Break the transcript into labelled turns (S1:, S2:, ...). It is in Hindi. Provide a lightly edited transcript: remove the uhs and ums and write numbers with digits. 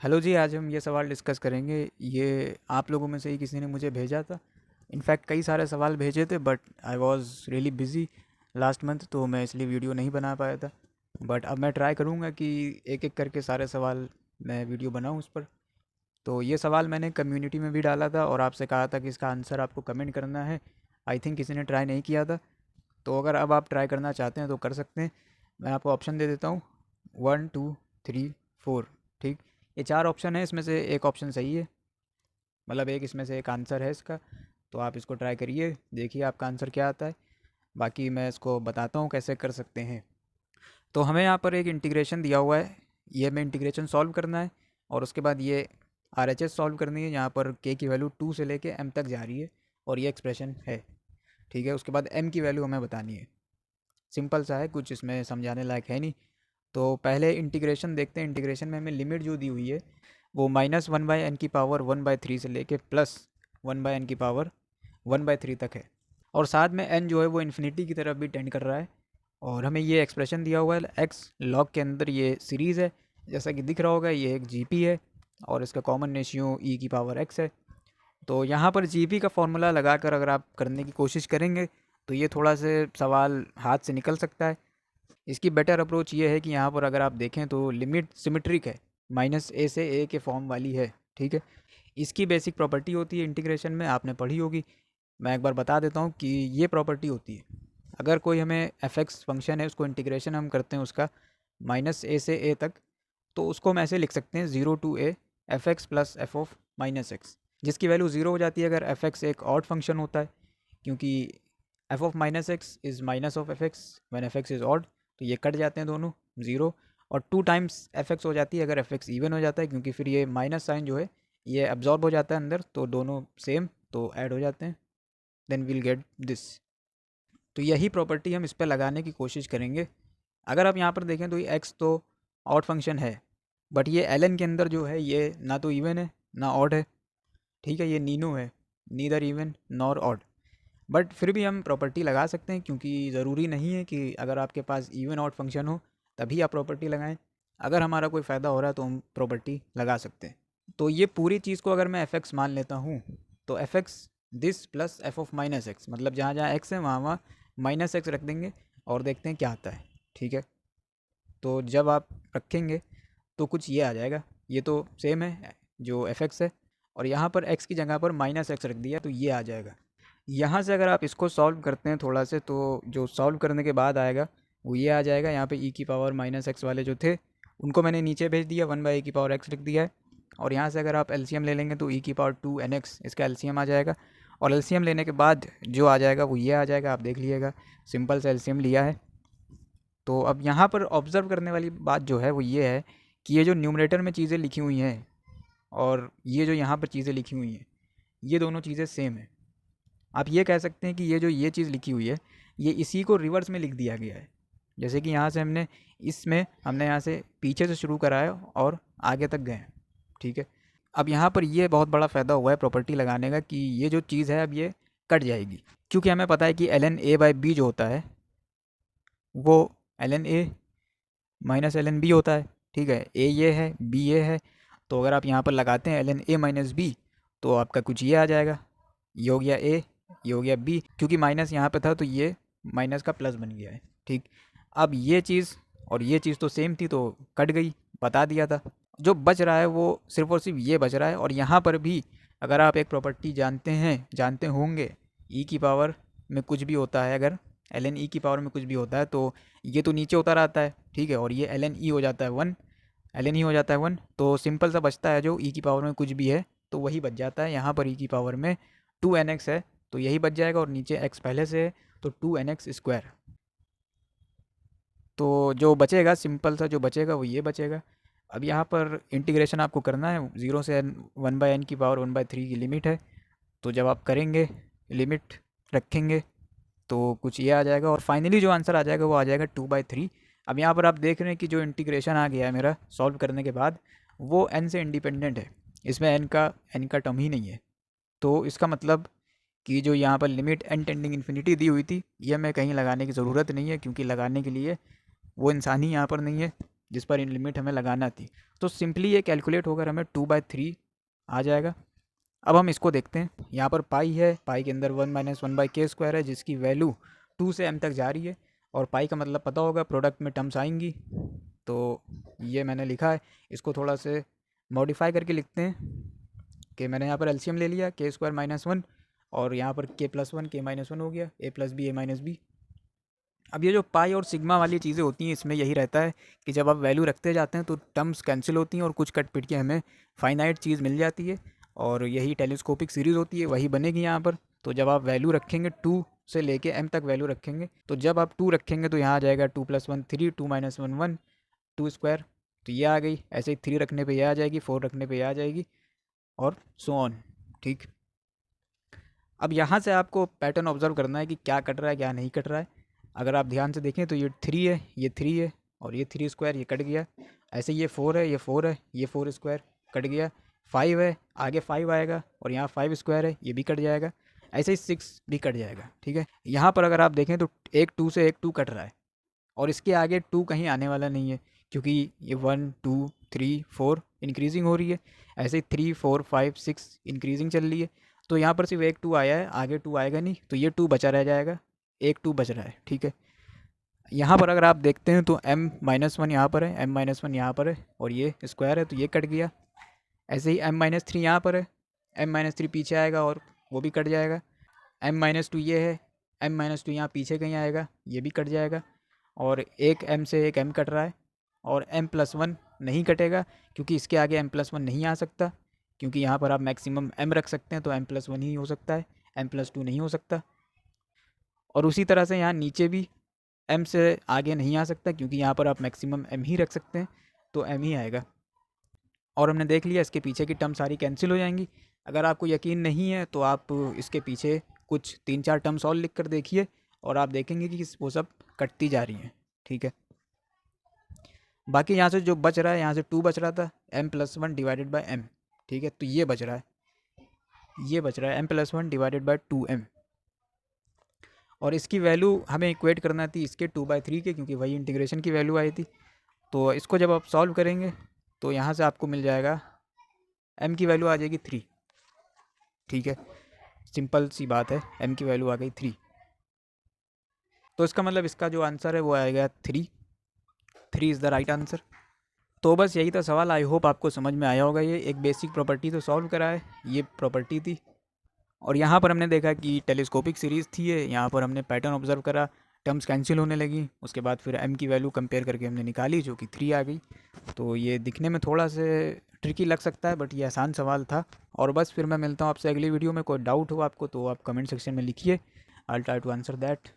S1: हेलो जी, आज हम ये सवाल डिस्कस करेंगे। ये आप लोगों में से ही किसी ने मुझे भेजा था। इनफैक्ट कई सारे सवाल भेजे थे but I was really busy last month, तो मैं इसलिए वीडियो नहीं बना पाया था। बट अब मैं ट्राई करूँगा कि एक एक करके सारे सवाल मैं वीडियो बनाऊँ उस पर। तो ये सवाल मैंने कम्युनिटी में भी डाला था और आपसे कहा था कि इसका आंसर आपको कमेंट करना है। आई थिंक किसी ने ट्राई नहीं किया था, तो अगर अब आप ट्राई करना चाहते हैं तो कर सकते हैं। मैं आपको ऑप्शन दे देता हूँ, 1 2 3 4। ठीक, ये चार ऑप्शन है, इसमें से एक ऑप्शन सही है, मतलब एक इसमें से एक आंसर है इसका। तो आप इसको ट्राई करिए, देखिए आपका आंसर क्या आता है। बाकी मैं इसको बताता हूँ कैसे कर सकते हैं। तो हमें यहाँ पर एक इंटीग्रेशन दिया हुआ है, ये हमें इंटीग्रेशन सॉल्व करना है। और उसके बाद ये आर एच एस सॉल्व करनी है, यहाँ पर के की वैल्यू 2 से लेके एम तक जा रही है और ये एक्सप्रेशन है। ठीक है, उसके बाद एम की वैल्यू हमें बतानी है। सिंपल सा है, कुछ इसमें समझाने लायक है नहीं। तो पहले इंटीग्रेशन देखते हैं। इंटीग्रेशन में हमें लिमिट जो दी हुई है वो -1/n⁻1/3 से लेके +1/n⁻1/3 तक है। और साथ में n जो है वो इन्फिनिटी की तरफ भी टेंड कर रहा है। और हमें ये एक्सप्रेशन दिया हुआ है एक्स लॉग के अंदर, ये सीरीज़ है जैसा कि दिख रहा होगा, ये एक जीपी है और इसका कॉमन रेशियो e⁻x है। तो यहाँ पर जीपी का फॉर्मूला लगाकर अगर आप करने की कोशिश करेंगे तो ये थोड़ा से सवाल हाथ से निकल सकता है। इसकी बेटर अप्रोच ये है कि यहाँ पर अगर आप देखें तो लिमिट सिमेट्रिक है, -a से a के फॉर्म वाली है। ठीक है, इसकी बेसिक प्रॉपर्टी होती है इंटीग्रेशन में, आपने पढ़ी होगी। मैं एक बार बता देता हूँ कि ये प्रॉपर्टी होती है, अगर कोई हमें एफ एक्स फंक्शन है उसको इंटीग्रेशन हम करते हैं उसका -a से a तक, तो उसको हम ऐसे लिख सकते हैं 0 to a f(x + f(-x), जिसकी वैल्यू 0 हो जाती है अगर f(x) एक ऑड फंक्शन होता है, क्योंकि f(-x) is -(f(x) when f(x) is odd. तो ये कट जाते हैं दोनों 0। और 2 टाइम्स f(x) हो जाती है अगर f(x) इवन हो जाता है, क्योंकि फिर ये माइनस साइन जो है ये एब्जॉर्ब हो जाता है अंदर, तो दोनों सेम तो ऐड हो जाते हैं। Then will get this. तो यही प्रॉपर्टी हम इस पर लगाने की कोशिश करेंगे। अगर आप यहाँ पर देखें तो ये एक्स तो ऑड फंक्शन है, बट ये एल एन के अंदर जो है ये ना तो इवन है ना ऑड है। ठीक है, ये नीनो है, neither even nor odd. But फिर भी हम प्रॉपर्टी लगा सकते हैं, क्योंकि ज़रूरी नहीं है कि अगर आपके पास इवन ऑड फंक्शन हो तभी आप प्रॉपर्टी लगाएं। अगर हमारा कोई फ़ायदा हो रहा है तो हम प्रॉपर्टी लगा सकते हैं। तो ये पूरी चीज़ को अगर मैं एफ एक्स मान लेता हूँ, तो F x this plus F of -x, मतलब जहाँ जहाँ एक्स है वहाँ वहाँ -x रख देंगे और देखते हैं क्या आता है। ठीक है, तो जब आप रखेंगे तो कुछ ये आ जाएगा, ये तो सेम है जो एफ एक्स है, और यहाँ पर x की जगह पर -x रख दिया तो ये आ जाएगा। यहाँ से अगर आप इसको सॉल्व करते हैं थोड़ा से, तो जो सॉल्व करने के बाद आएगा वो ये आ जाएगा। यहाँ पे e⁻−x वाले जो थे उनको मैंने नीचे भेज दिया, 1/e⁻x लिख दिया है। और यहाँ से अगर आप एलसीएम ले लेंगे तो e⁻2nx इसका एलसीएम आ जाएगा। और एलसीएम लेने के बाद जो आ जाएगा वो ये आ जाएगा, आप देख लीजिएगा, सिंपल सा एलसीएम लिया है। तो अब यहाँ पर ऑब्ज़र्व करने वाली बात जो है वो ये है कि ये जो न्यूमरेटर में चीज़ें लिखी हुई हैं और ये जो यहाँ पर चीज़ें लिखी हुई हैं, ये दोनों चीज़ें सेम है। आप ये कह सकते हैं कि ये चीज़ लिखी हुई है ये इसी को रिवर्स में लिख दिया गया है। जैसे कि यहाँ से हमने यहाँ से पीछे से शुरू करा है और आगे तक गए हैं। ठीक है, अब यहाँ पर ये बहुत बड़ा फ़ायदा हुआ है प्रॉपर्टी लगाने का कि ये जो चीज़ है अब ये कट जाएगी, क्योंकि हमें पता है कि ln a/b जो होता है वो ln a -ln b होता है। ठीक है, a ये है, b ये है, तो अगर आप यहाँ पर लगाते हैं ln a - b तो आपका कुछ ये आ जाएगा, ये हो गया a, ये हो गया b, क्योंकि माइनस यहाँ पे था तो ये माइनस का प्लस बन गया है। ठीक, अब ये चीज़ और ये चीज़ तो सेम थी तो कट गई, बता दिया था। जो बच रहा है वो सिर्फ और सिर्फ ये बच रहा है। और यहाँ पर भी अगर आप एक प्रॉपर्टी जानते होंगे, ई की पावर में कुछ भी होता है, अगर ln e की पावर में कुछ भी होता है तो ये तो नीचे उतर आता है। ठीक है, और ये ln e हो जाता है 1, ln e हो जाता है 1, तो सिंपल सा बचता है जो e की पावर में कुछ भी है तो वही बच जाता है। यहाँ पर e की पावर में 2nx है तो यही बच जाएगा, और नीचे x पहले से है तो 2nx²। तो जो बचेगा, सिंपल सा जो बचेगा वो ये बचेगा। अब यहाँ पर इंटीग्रेशन आपको करना है 0 से 1/n⁻1/3 की लिमिट है। तो जब आप करेंगे, लिमिट रखेंगे, तो कुछ ये आ जाएगा और फाइनली जो आंसर आ जाएगा वो आ जाएगा 2/3। अब यहाँ पर आप देख रहे हैं कि जो इंटीग्रेशन आ गया है मेरा सॉल्व करने के बाद वो n से इंडिपेंडेंट है, इसमें n का टर्म ही नहीं है। तो इसका मतलब कि जो यहाँ पर लिमिट n टेंडिंग इन्फिनिटी दी हुई थी ये हमें कहीं लगाने की ज़रूरत नहीं है, क्योंकि लगाने के लिए वो इंसान ही यहाँ पर नहीं है। जिस पर लिमिट हमें लगाना थी। तो सिंपली ये कैलकुलेट होकर हमें 2/3 आ जाएगा। अब हम इसको देखते हैं। यहाँ पर पाई है, पाई के अंदर 1 - 1/k² है, जिसकी वैल्यू 2 से m तक जा रही है। और पाई का मतलब पता होगा, प्रोडक्ट में टर्म्स आएंगी। तो ये मैंने लिखा है, इसको थोड़ा से मॉडिफाई करके लिखते हैं कि मैंने यहाँ पर एलसीएम ले लिया k² - 1, और यहाँ पर k+1 k-1 हो गया, a+b a-b। अब ये जो पाई और सिग्मा वाली चीज़ें होती हैं, इसमें यही रहता है कि जब आप वैल्यू रखते जाते हैं तो टर्म्स कैंसिल होती हैं और कुछ कट पिट के हमें फाइनाइट चीज़ मिल जाती है। और यही टेलीस्कोपिक सीरीज़ होती है, वही बनेगी यहाँ पर। तो जब आप वैल्यू रखेंगे 2 से लेके m तक वैल्यू रखेंगे, तो जब आप 2 रखेंगे तो यहाँ आ जाएगा 2 + 1 3, 2 - 1 1, 2²। तो ये आ गई। ऐसे ही 3 रखने पे ये आ जाएगी, 4 रखने पे ये आ जाएगी, और सो ऑन। ठीक। अब यहाँ से आपको पैटर्न ऑब्जर्व करना है कि क्या कट रहा है, क्या नहीं कट रहा है। अगर आप ध्यान से देखें तो ये 3 है, ये 3 है, और ये 3², ये कट गया। ऐसे ये 4 है, ये 4 है, ये 4² कट गया। 5 है, आगे 5 आएगा, और यहाँ 5² है, ये भी कट जाएगा। ऐसे ही 6 भी कट जाएगा। ठीक है। यहाँ पर अगर आप देखें तो एक 2 से एक 2 कट रहा है, और इसके आगे 2 कहीं आने वाला नहीं है, क्योंकि ये 1 2 3 4 इंक्रीजिंग हो रही है। ऐसे ही 3 4 5 6 इंक्रीजिंग चल रही है। तो यहाँ पर सिर्फ एक 2 आया है, आगे 2 आएगा नहीं, तो ये 2 बचा रह जाएगा, एक 2 बच रहा है। ठीक है। यहाँ पर अगर आप देखते हैं तो m-1 यहाँ पर है, m-1 यहाँ पर है, और ये स्क्वायर है, तो ये कट गया। ऐसे ही m-3 यहाँ पर है, m-3 पीछे आएगा और वो भी कट जाएगा। m-2 ये है, m-2 यहाँ पीछे कहीं आएगा, ये भी कट जाएगा। और एक m से एक m कट रहा है, और m+1 नहीं कटेगा, क्योंकि इसके आगे m+1 नहीं आ सकता, क्योंकि यहाँ पर आप मैक्सिमम m रख सकते हैं, तो m+1 ही हो सकता है, m+2 नहीं हो सकता। और उसी तरह से यहाँ नीचे भी m से आगे नहीं आ सकता, क्योंकि यहाँ पर आप मैक्सिमम m ही रख सकते हैं, तो m ही आएगा। और हमने देख लिया, इसके पीछे की टर्म सारी कैंसिल हो जाएंगी। अगर आपको यकीन नहीं है तो आप इसके पीछे कुछ 3-4 टर्म्स और लिख कर देखिए, और आप देखेंगे कि वो सब कटती जा रही हैं। ठीक है। बाकी यहाँ से जो बच रहा है, यहाँ से 2 बच रहा था, m+1 डिवाइडेड बाई m। ठीक है। तो ये बच रहा है, ये बच रहा है m+1 डिवाइडेड बाई 2m। और इसकी वैल्यू हमें इक्वेट करना थी इसके 2/3 के, क्योंकि वही इंटीग्रेशन की वैल्यू आई थी। तो इसको जब आप सॉल्व करेंगे तो यहाँ से आपको मिल जाएगा, m की वैल्यू आ जाएगी 3। ठीक है। सिंपल सी बात है, m की वैल्यू आ गई 3। तो इसका मतलब इसका जो आंसर है वो आएगा 3 इज़ द राइट आंसर। तो बस यही था सवाल। आई होप आपको समझ में आया होगा। ये एक बेसिक प्रॉपर्टी तो सॉल्व करा है, ये प्रॉपर्टी थी। और यहाँ पर हमने देखा कि टेलीस्कोपिक सीरीज़ थी ये, यहाँ पर हमने पैटर्न ऑब्जर्व करा, टर्म्स कैंसिल होने लगी। उसके बाद फिर m की वैल्यू कंपेयर करके हमने निकाली, जो कि 3 आ गई। तो ये दिखने में थोड़ा से ट्रिकी लग सकता है, बट ये आसान सवाल था। और बस फिर मैं मिलता हूँ आपसे अगली वीडियो में। कोई डाउट हो आपको तो आप कमेंट सेक्शन में लिखिए, I will try to answer that.